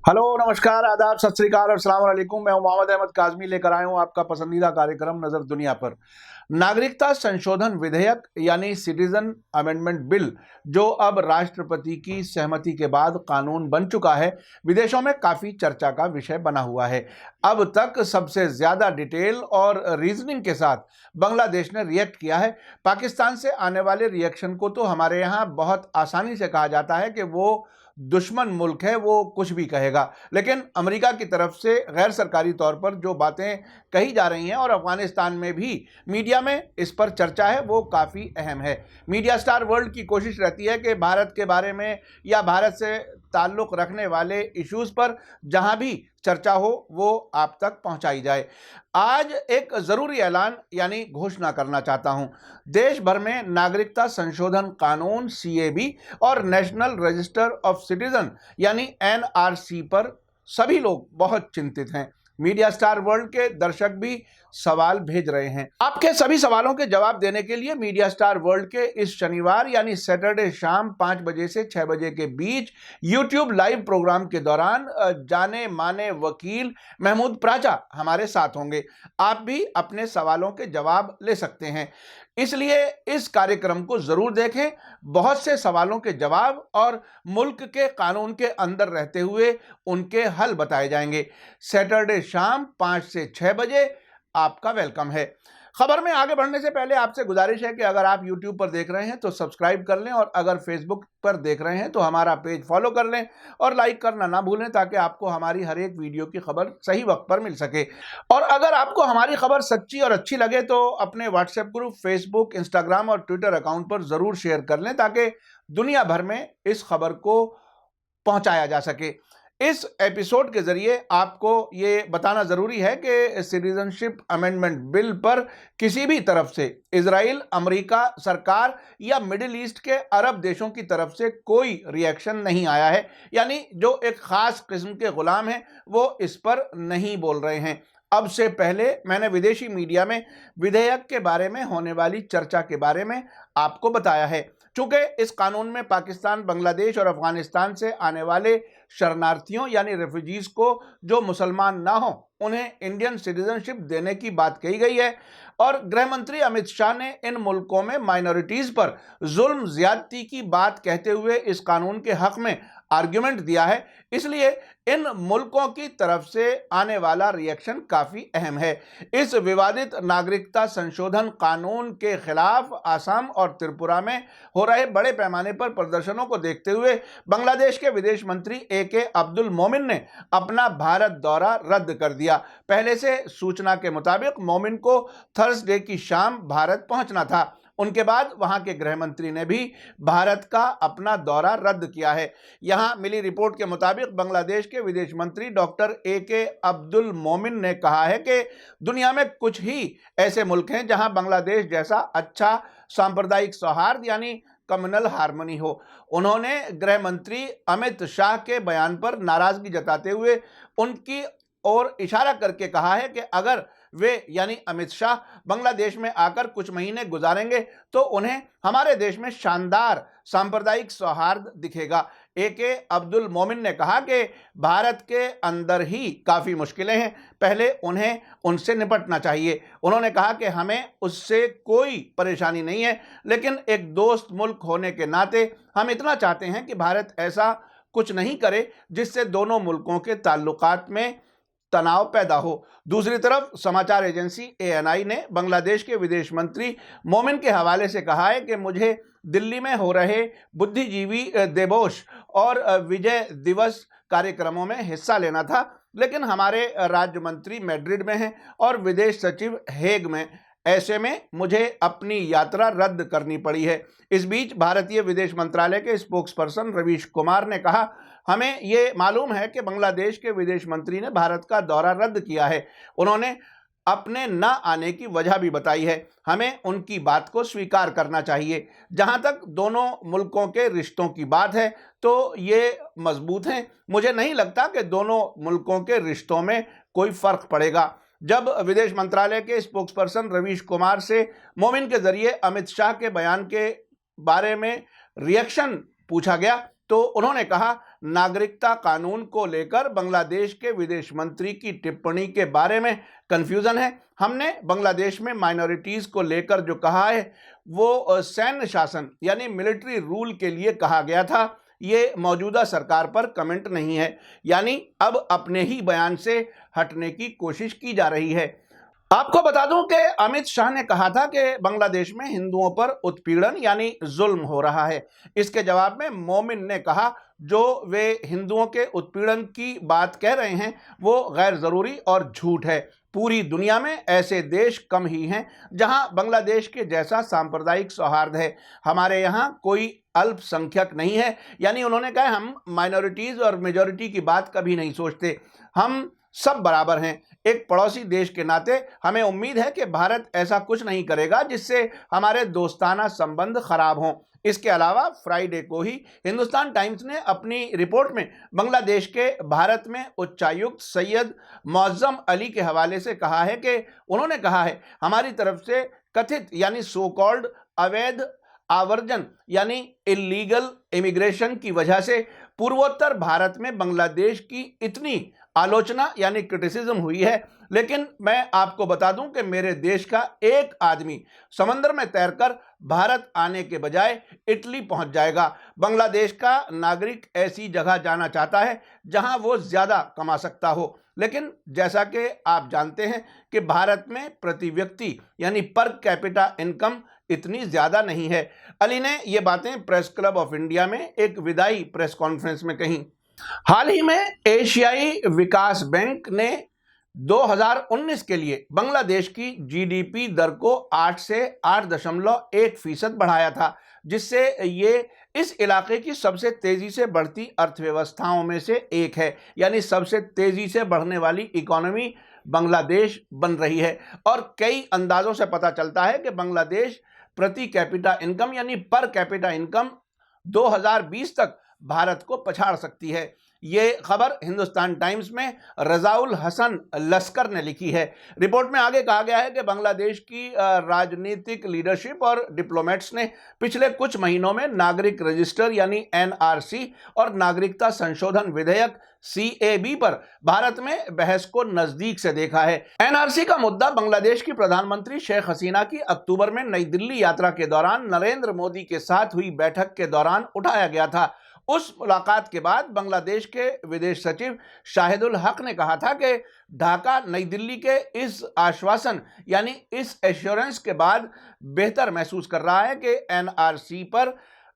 Hello, नमस्कार, आदाब, सत श्री अकाल और अस्सलाम वालेकुम। मैं हूं मोहम्मद अहमद काज़मी, लेकर आया हूं आपका पसंदीदा कार्यक्रम नज़र दुनिया पर। नागरिकता संशोधन विधेयक यानी सिटीजन अमेंडमेंट बिल, जो अब राष्ट्रपति की सहमति के बाद कानून बन चुका है, विदेशों में काफ़ी चर्चा का विषय बना हुआ है। अब तक सबसे ज़्यादा डिटेल और रीजनिंग के साथ बांग्लादेश ने रिएक्ट किया है। पाकिस्तान से आने वाले रिएक्शन को तो हमारे यहाँ बहुत आसानी से कहा जाता है कि वो दुश्मन मुल्क है, वो कुछ भी कहेगा। लेकिन अमेरिका की तरफ से गैर सरकारी तौर पर जो बातें कही जा रही हैं और अफगानिस्तान में भी मीडिया में इस पर चर्चा है, वो काफ़ी अहम है। मीडिया स्टार वर्ल्ड की कोशिश रहती है कि भारत के बारे में या भारत से ताल्लुक़ रखने वाले इश्यूज़ पर जहां भी चर्चा हो वो आप तक पहुंचाई जाए। आज एक ज़रूरी ऐलान यानी घोषणा करना चाहता हूं। देश भर में नागरिकता संशोधन कानून सीएबी और नेशनल रजिस्टर ऑफ सिटीजन यानी एनआरसी पर सभी लोग बहुत चिंतित हैं। मीडिया स्टार वर्ल्ड के दर्शक भी सवाल भेज रहे हैं। आपके सभी सवालों के जवाब देने के लिए मीडिया स्टार वर्ल्ड के इस शनिवार यानी सैटरडे शाम 5 बजे से 6 बजे के बीच यूट्यूब लाइव प्रोग्राम के दौरान जाने माने वकील महमूद प्राचा हमारे साथ होंगे। आप भी अपने सवालों के जवाब ले सकते हैं, इसलिए इस कार्यक्रम को जरूर देखें। बहुत से सवालों के जवाब और मुल्क के कानून के अंदर रहते हुए उनके हल बताए जाएंगे। सैटरडे शाम 5 से 6 बजे आपका वेलकम है। खबर में आगे बढ़ने से पहले आपसे गुजारिश है कि अगर आप YouTube पर देख रहे हैं तो सब्सक्राइब कर लें, और अगर Facebook पर देख रहे हैं तो हमारा पेज फॉलो कर लें और लाइक करना ना भूलें, ताकि आपको हमारी हर एक वीडियो की खबर सही वक्त पर मिल सके। और अगर आपको हमारी खबर सच्ची और अच्छी लगे तो अपने व्हाट्सएप ग्रुप, फेसबुक, इंस्टाग्राम और ट्विटर अकाउंट पर ज़रूर शेयर कर लें, ताकि दुनिया भर में इस खबर को पहुंचाया जा सके। इस एपिसोड के जरिए आपको ये बताना ज़रूरी है कि सिटीजनशिप अमेंडमेंट बिल पर किसी भी तरफ से इजराइल, अमेरिका सरकार या मिडिल ईस्ट के अरब देशों की तरफ से कोई रिएक्शन नहीं आया है। यानी जो एक ख़ास किस्म के ग़ुलाम हैं वो इस पर नहीं बोल रहे हैं। अब से पहले मैंने विदेशी मीडिया में विधेयक के बारे में होने वाली चर्चा के बारे में आपको बताया है। चूंकि इस कानून में पाकिस्तान, बांग्लादेश और अफगानिस्तान से आने वाले शरणार्थियों यानी रेफ्यूजीज को जो मुसलमान ना हो उन्हें इंडियन सिटीजनशिप देने की बात कही गई है, और गृह मंत्री अमित शाह ने इन मुल्कों में माइनॉरिटीज़ पर जुल्म ज्यादती की बात कहते हुए इस कानून के हक में आर्ग्यूमेंट दिया है। इसलिए इन मुल्कों की तरफ से आने वाला रिएक्शन काफ़ी अहम है। इस विवादित नागरिकता संशोधन कानून के खिलाफ आसाम और त्रिपुरा में हो रहे बड़े पैमाने पर प्रदर्शनों को देखते हुए बांग्लादेश के विदेश मंत्री AK अब्दुल मोमिन ने अपना भारत दौरा रद्द कर दिया। पहले से सूचना के मुताबिक मोमिन को थर्सडे की शाम भारत पहुंचना था। उनके बाद वहां के गृह मंत्री ने भी भारत का अपना दौरा रद्द किया है। यहां मिली रिपोर्ट के मुताबिक बांग्लादेश के विदेश मंत्री डॉक्टर AK अब्दुल मोमिन ने कहा है कि दुनिया में कुछ ही ऐसे मुल्क हैं जहां बांग्लादेश जैसा अच्छा सांप्रदायिक सौहार्द यानी कम्युनल हार्मनी हो। उन्होंने गृह मंत्री अमित शाह के बयान पर नाराजगी जताते हुए उनकी ओर इशारा करके कहा है कि अगर वे यानी अमित शाह बांग्लादेश में आकर कुछ महीने गुजारेंगे तो उन्हें हमारे देश में शानदार सांप्रदायिक सौहार्द दिखेगा। AK अब्दुल मोमिन ने कहा कि भारत के अंदर ही काफ़ी मुश्किलें हैं, पहले उन्हें उनसे निपटना चाहिए। उन्होंने कहा कि हमें उससे कोई परेशानी नहीं है, लेकिन एक दोस्त मुल्क होने के नाते हम इतना चाहते हैं कि भारत ऐसा कुछ नहीं करे जिससे दोनों मुल्कों के ताल्लुकात में तनाव पैदा हो। दूसरी तरफ समाचार एजेंसी ANI ने बांग्लादेश के विदेश मंत्री मोमिन के हवाले से कहा है कि मुझे दिल्ली में हो रहे बुद्धिजीवी दिवस और विजय दिवस कार्यक्रमों में हिस्सा लेना था, लेकिन हमारे राज्य मंत्री मैड्रिड में हैं और विदेश सचिव हेग में। ऐसे में मुझे अपनी यात्रा रद्द करनी पड़ी है। इस बीच भारतीय विदेश मंत्रालय के स्पोक्सपर्सन रवीश कुमार ने कहा, हमें ये मालूम है कि बांग्लादेश के विदेश मंत्री ने भारत का दौरा रद्द किया है। उन्होंने अपने न आने की वजह भी बताई है। हमें उनकी बात को स्वीकार करना चाहिए। जहां तक दोनों मुल्कों के रिश्तों की बात है तो ये मजबूत हैं। मुझे नहीं लगता कि दोनों मुल्कों के रिश्तों में कोई फ़र्क पड़ेगा। जब विदेश मंत्रालय के स्पोक्सपर्सन रवीश कुमार से मोमिन के जरिए अमित शाह के बयान के बारे में रिएक्शन पूछा गया तो उन्होंने कहा, नागरिकता कानून को लेकर बांग्लादेश के विदेश मंत्री की टिप्पणी के बारे में कंफ्यूजन है। हमने बांग्लादेश में माइनॉरिटीज को लेकर जो कहा है वो सैन्य शासन यानी मिलिट्री रूल के लिए कहा गया था। ये मौजूदा सरकार पर कमेंट नहीं है, यानी अब अपने ही बयान से हटने की कोशिश की जा रही है। आपको बता दूं कि अमित शाह ने कहा था कि बांग्लादेश में हिंदुओं पर उत्पीड़न यानी जुल्म हो रहा है। इसके जवाब में मोमिन ने कहा जो वे हिंदुओं के उत्पीड़न की बात कह रहे हैं वो गैर जरूरी और झूठ है। पूरी दुनिया में ऐसे देश कम ही हैं जहां बांग्लादेश के जैसा सांप्रदायिक सौहार्द है। हमारे यहाँ कोई अल्पसंख्यक नहीं है, यानी उन्होंने कहा हम माइनॉरिटीज और मेजॉरिटी की बात कभी नहीं सोचते, हम सब बराबर हैं। एक पड़ोसी देश के नाते हमें उम्मीद है कि भारत ऐसा कुछ नहीं करेगा जिससे हमारे दोस्ताना संबंध खराब हों। इसके अलावा फ्राइडे को ही हिंदुस्तान टाइम्स ने अपनी रिपोर्ट में बांग्लादेश के भारत में उच्चायुक्त सैयद मौअज़्ज़म अली के हवाले से कहा है कि उन्होंने कहा है हमारी तरफ से कथित यानी सो कॉल्ड अवैध आवर्जन यानी इलीगल इमिग्रेशन की वजह से पूर्वोत्तर भारत में बांग्लादेश की इतनी आलोचना यानी क्रिटिसिज्म हुई है। लेकिन मैं आपको बता दूं कि मेरे देश का एक आदमी समंदर में तैरकर भारत आने के बजाय इटली पहुंच जाएगा। बांग्लादेश का नागरिक ऐसी जगह जाना चाहता है जहां वो ज्यादा कमा सकता हो, लेकिन जैसा कि आप जानते हैं कि भारत में प्रति व्यक्ति यानी पर कैपिटा इनकम इतनी ज्यादा नहीं है। अली ने ये बातें प्रेस क्लब ऑफ इंडिया में एक विदाई प्रेस कॉन्फ्रेंस में कही। हाल ही में एशियाई विकास बैंक ने 2019 के लिए बांग्लादेश की जीडीपी दर को 8 से 8.1% बढ़ाया था, जिससे ये इस इलाके की सबसे तेजी से बढ़ती अर्थव्यवस्थाओं में से एक है, यानी सबसे तेजी से बढ़ने वाली इकोनॉमी बांग्लादेश बन रही है। और कई अंदाजों से पता चलता है कि बांग्लादेश प्रति कैपिटा इनकम यानी पर कैपिटा इनकम 2020 तक भारत को पछाड़ सकती है। ये खबर हिंदुस्तान टाइम्स में रजाउल हसन लश्कर ने लिखी है। रिपोर्ट में आगे कहा गया है कि बांग्लादेश की राजनीतिक लीडरशिप और डिप्लोमेट्स ने पिछले कुछ महीनों में नागरिक रजिस्टर यानी एनआरसी और नागरिकता संशोधन विधेयक सीएबी पर भारत में बहस को नजदीक से देखा है। एनआरसी का मुद्दा बांग्लादेश की प्रधानमंत्री शेख हसीना की अक्टूबर में नई दिल्ली यात्रा के दौरान नरेंद्र मोदी के साथ हुई बैठक के दौरान उठाया गया था। उस मुलाकात के बाद बांग्लादेश के विदेश सचिव शाहिदुल हक ने कहा था कि ढाका नई दिल्ली के इस आश्वासन यानी इस एश्योरेंस के बाद बेहतर महसूस कर रहा है कि एनआरसी पर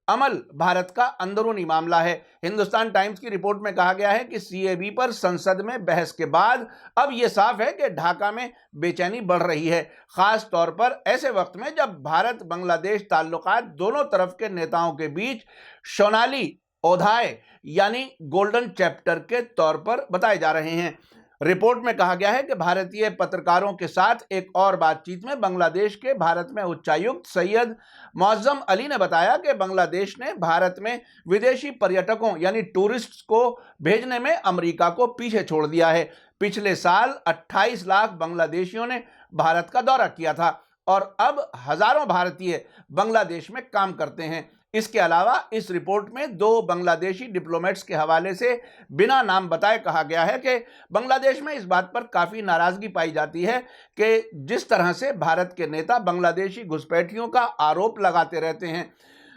अमल भारत का अंदरूनी मामला है। हिंदुस्तान टाइम्स की रिपोर्ट में कहा गया है कि सीएबी पर संसद में बहस के बाद अब यह साफ है कि ढाका में बेचैनी बढ़ रही है, खास तौर पर ऐसे वक्त में जब भारत बांग्लादेश ताल्लुकात दोनों तरफ के नेताओं के बीच सोनाली अध्याय यानी गोल्डन चैप्टर के तौर पर बताए जा रहे हैं। रिपोर्ट में कहा गया है कि भारतीय पत्रकारों के साथ एक और बातचीत में बांग्लादेश के भारत में उच्चायुक्त सैयद मौअज़्ज़म अली ने बताया कि बांग्लादेश ने भारत में विदेशी पर्यटकों यानी टूरिस्ट्स को भेजने में अमेरिका को पीछे छोड़ दिया है। पिछले साल 28 लाख बांग्लादेशियों ने भारत का दौरा किया था और अब हजारों भारतीय बांग्लादेश में काम करते हैं। इसके अलावा इस रिपोर्ट में 2 बांग्लादेशी डिप्लोमेट्स के हवाले से बिना नाम बताए कहा गया है कि बांग्लादेश में इस बात पर काफी नाराजगी पाई जाती है कि जिस तरह से भारत के नेता बांग्लादेशी घुसपैठियों का आरोप लगाते रहते हैं।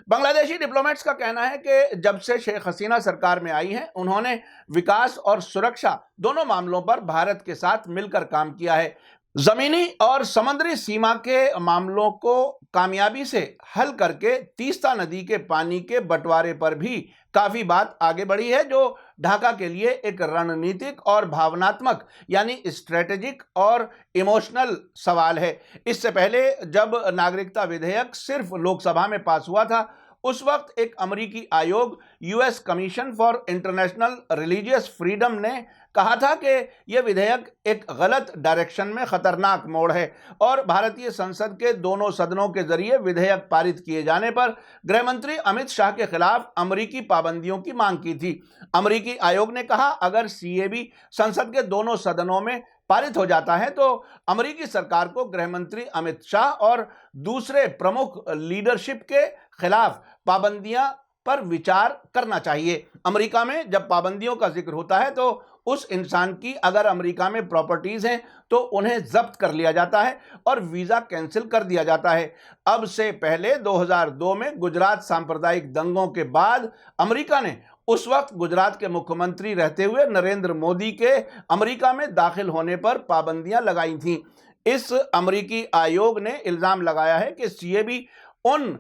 बांग्लादेशी डिप्लोमेट्स का कहना है कि जब से शेख हसीना सरकार में आई है उन्होंने विकास और सुरक्षा दोनों मामलों पर भारत के साथ मिलकर काम किया है। जमीनी और समुद्री सीमा के मामलों को कामयाबी से हल करके तीस्ता नदी के पानी के बंटवारे पर भी काफी बात आगे बढ़ी है, जो ढाका के लिए एक रणनीतिक और भावनात्मक यानी स्ट्रेटेजिक और इमोशनल सवाल है। इससे पहले जब नागरिकता विधेयक सिर्फ लोकसभा में पास हुआ था उस वक्त एक अमेरिकी आयोग US commission for international religious freedom ने कहा था कि यह विधेयक एक गलत डायरेक्शन में खतरनाक मोड़ है और भारतीय संसद के दोनों सदनों के जरिए विधेयक पारित किए जाने पर गृह मंत्री अमित शाह के खिलाफ अमेरिकी पाबंदियों की मांग की थी। अमेरिकी आयोग ने कहा अगर सीएबी संसद के दोनों सदनों में पारित हो जाता है तो अमेरिकी सरकार को गृह मंत्री अमित शाह और दूसरे प्रमुख लीडरशिप के खिलाफ पाबंदियां पर विचार करना चाहिए। अमेरिका में जब पाबंदियों का जिक्र होता है तो उस इंसान की अगर अमेरिका में प्रॉपर्टीज हैं तो उन्हें जब्त कर लिया जाता है और वीजा कैंसिल कर दिया जाता है। अब से पहले 2002 में गुजरात सांप्रदायिक दंगों के बाद अमेरिका ने उस वक्त गुजरात के मुख्यमंत्री रहते हुए नरेंद्र मोदी के अमेरिका में दाखिल होने पर पाबंदियां लगाई थीं। इस अमेरिकी आयोग ने इल्जाम लगाया है कि सीएबी उन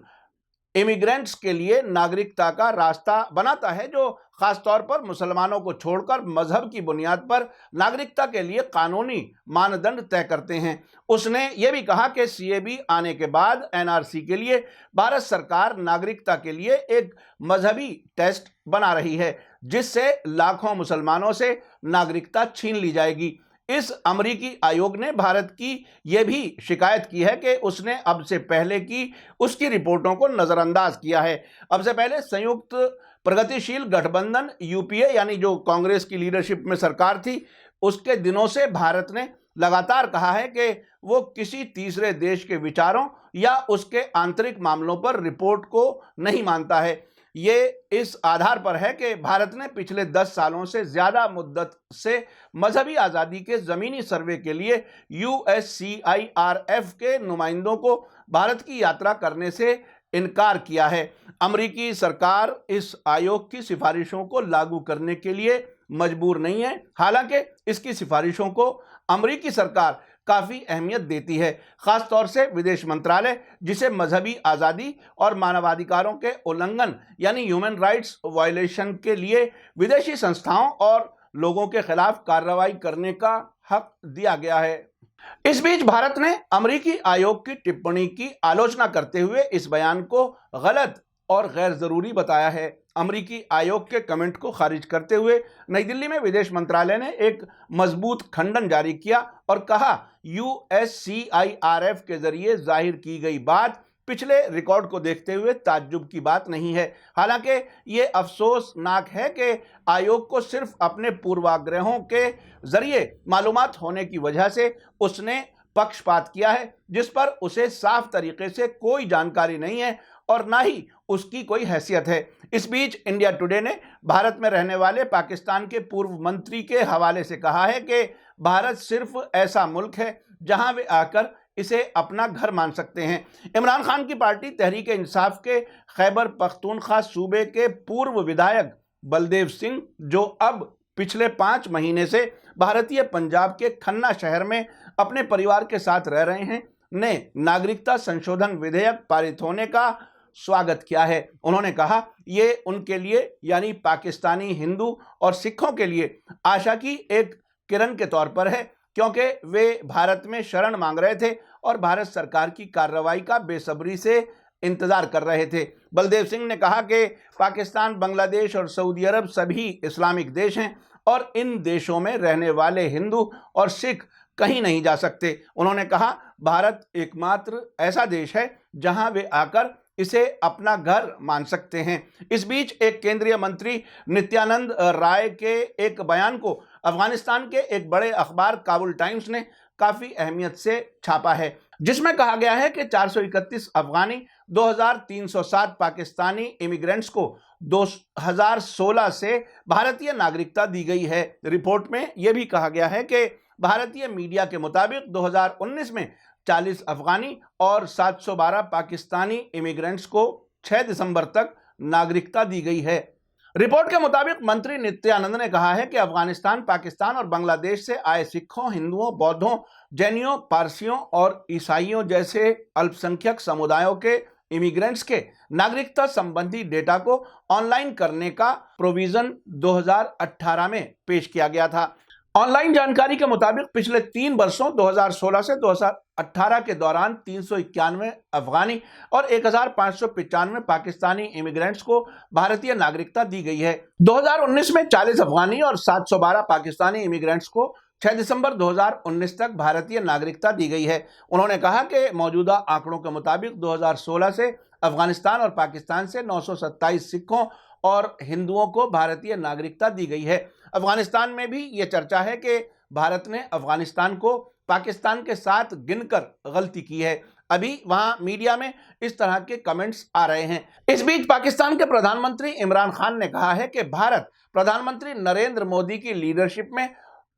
इमिग्रेंट्स के लिए नागरिकता का रास्ता बनाता है जो खासतौर पर मुसलमानों को छोड़कर मजहब की बुनियाद पर नागरिकता के लिए कानूनी मानदंड तय करते हैं। उसने यह भी कहा कि सीएबी आने के बाद एनआरसी के लिए भारत सरकार नागरिकता के लिए एक मजहबी टेस्ट बना रही है जिससे लाखों मुसलमानों से नागरिकता छीन ली जाएगी। इस अमेरिकी आयोग ने भारत की यह भी शिकायत की है कि उसने अब से पहले की उसकी रिपोर्टों को नजरअंदाज किया है। अब से पहले संयुक्त प्रगतिशील गठबंधन यूपीए यानी जो कांग्रेस की लीडरशिप में सरकार थी उसके दिनों से भारत ने लगातार कहा है कि वो किसी तीसरे देश के विचारों या उसके आंतरिक मामलों पर रिपोर्ट को नहीं मानता है। ये इस आधार पर है कि भारत ने पिछले 10 सालों से ज्यादा मुद्दत से मजहबी आज़ादी के ज़मीनी सर्वे के लिए USCIRF के नुमाइंदों को भारत की यात्रा करने से इनकार किया है। अमेरिकी सरकार इस आयोग की सिफारिशों को लागू करने के लिए मजबूर नहीं है, हालांकि इसकी सिफारिशों को अमेरिकी सरकार काफी अहमियत देती है, खासतौर से विदेश मंत्रालय जिसे मजहबी आज़ादी और मानवाधिकारों के उल्लंघन यानी ह्यूमन राइट्स वायलेशन के लिए विदेशी संस्थाओं और लोगों के खिलाफ कार्रवाई करने का हक दिया गया है। इस बीच भारत ने अमेरिकी आयोग की टिप्पणी की आलोचना करते हुए इस बयान को गलत और गैर जरूरी बताया है। अमेरिकी आयोग के कमेंट को खारिज करते हुए नई दिल्ली में विदेश मंत्रालय ने एक मजबूत खंडन जारी किया और कहा USCIRF के जरिए जाहिर की गई बात पिछले रिकॉर्ड को देखते हुए ताज्जुब की बात नहीं है। हालांकि ये अफसोसनाक है कि आयोग को सिर्फ अपने पूर्वाग्रहों के जरिए मालूमात होने की वजह से उसने पक्षपात किया है जिस पर उसे साफ तरीके से कोई जानकारी नहीं है और ना ही उसकी कोई हैसियत है। इस बीच इंडिया टुडे ने भारत में रहने वाले पाकिस्तान के पूर्व मंत्री के हवाले से कहा है कि भारत सिर्फ ऐसा मुल्क है जहां वे आकर इसे अपना घर मान सकते हैं। इमरान खान की पार्टी तहरीक इंसाफ के खैबर पख्तूनख्वा सूबे के पूर्व विधायक बलदेव सिंह, जो अब पिछले 5 महीने से भारतीय पंजाब के खन्ना शहर में अपने परिवार के साथ रह रहे हैं, ने नागरिकता संशोधन विधेयक पारित होने का स्वागत किया है। उन्होंने कहा ये उनके लिए यानी पाकिस्तानी हिंदू और सिखों के लिए आशा की एक किरण के तौर पर है, क्योंकि वे भारत में शरण मांग रहे थे और भारत सरकार की कार्रवाई का बेसब्री से इंतजार कर रहे थे। बलदेव सिंह ने कहा कि पाकिस्तान, बांग्लादेश और सऊदी अरब सभी इस्लामिक देश हैं और इन देशों में रहने वाले हिंदू और सिख कहीं नहीं जा सकते। उन्होंने कहा भारत एकमात्र ऐसा देश है जहां वे आकर इसे अपना घर मान सकते हैं। इस बीच एक केंद्रीय मंत्री नित्यानंद राय के एक बयान को अफगानिस्तान के एक बड़े अखबार काबुल टाइम्स ने काफी अहमियत से छापा है, जिसमें कहा गया है कि 431 अफगानी 2307 पाकिस्तानी इमिग्रेंट्स को 2016 से भारतीय नागरिकता दी गई है। रिपोर्ट में यह भी कहा गया है कि भारतीय मीडिया के मुताबिक 2019 में 40 अफगानी और 712 पाकिस्तानी इमिग्रेंट्स को 6 दिसंबर तक नागरिकता दी गई है। रिपोर्ट के मुताबिक मंत्री नित्यानंद ने कहा है कि अफगानिस्तान, पाकिस्तान और बांग्लादेश से आए सिखों, हिंदुओं, बौद्धों, जैनियों, पारसियों और ईसाइयों जैसे अल्पसंख्यक समुदायों के इमिग्रेंट्स के नागरिकता संबंधी डेटा को ऑनलाइन करने का प्रोविजन 2018 में पेश किया गया था। ऑनलाइन जानकारी के मुताबिक पिछले 3 वर्षों 2016 से 2018 के दौरान 391 अफगानी और 1595 पाकिस्तानी इमिग्रेंट्स को भारतीय नागरिकता दी गई है। 2019 में 40 अफगानी और 712 पाकिस्तानी इमिग्रेंट्स को 6 दिसंबर 2019 तक भारतीय नागरिकता दी गई है। उन्होंने कहा कि मौजूदा आंकड़ों के मुताबिक 2016 से अफगानिस्तान और पाकिस्तान से 927 सिखों और हिंदुओं को भारतीय नागरिकता दी गई है। अफगानिस्तान में भी ये चर्चा है कि भारत ने अफगानिस्तान को पाकिस्तान के साथ गिनकर गलती की है। अभी वहां मीडिया में इस तरह के कमेंट्स आ रहे हैं। इस बीच पाकिस्तान के प्रधानमंत्री इमरान खान ने कहा है कि भारत प्रधानमंत्री नरेंद्र मोदी की लीडरशिप में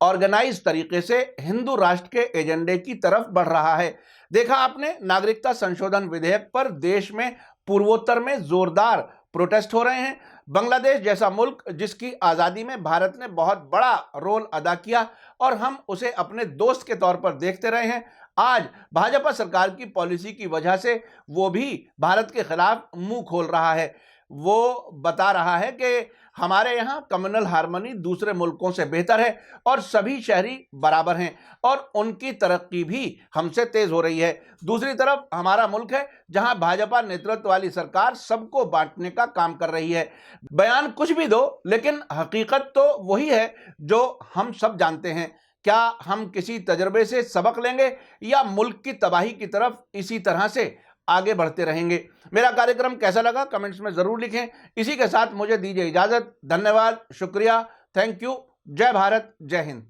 ऑर्गेनाइज तरीके से हिंदू राष्ट्र के एजेंडे की तरफ बढ़ रहा है। देखा आपने, नागरिकता संशोधन विधेयक पर देश में पूर्वोत्तर में जोरदार प्रोटेस्ट हो रहे हैं। बांग्लादेश जैसा मुल्क जिसकी आज़ादी में भारत ने बहुत बड़ा रोल अदा किया और हम उसे अपने दोस्त के तौर पर देखते रहे हैं, आज भाजपा सरकार की पॉलिसी की वजह से वो भी भारत के खिलाफ मुंह खोल रहा है। वो बता रहा है कि हमारे यहाँ कम्युनल हार्मनी दूसरे मुल्कों से बेहतर है और सभी शहरी बराबर हैं और उनकी तरक्की भी हमसे तेज हो रही है। दूसरी तरफ हमारा मुल्क है जहां भाजपा नेतृत्व वाली सरकार सबको बांटने का काम कर रही है। बयान कुछ भी दो, लेकिन हकीकत तो वही है जो हम सब जानते हैं। क्या हम किसी तजर्बे से सबक लेंगे या मुल्क की तबाही की तरफ इसी तरह से आगे बढ़ते रहेंगे? मेरा कार्यक्रम कैसा लगा कमेंट्स में जरूर लिखें। इसी के साथ मुझे दीजिए इजाजत। धन्यवाद, शुक्रिया, थैंक यू। जय भारत, जय हिंद।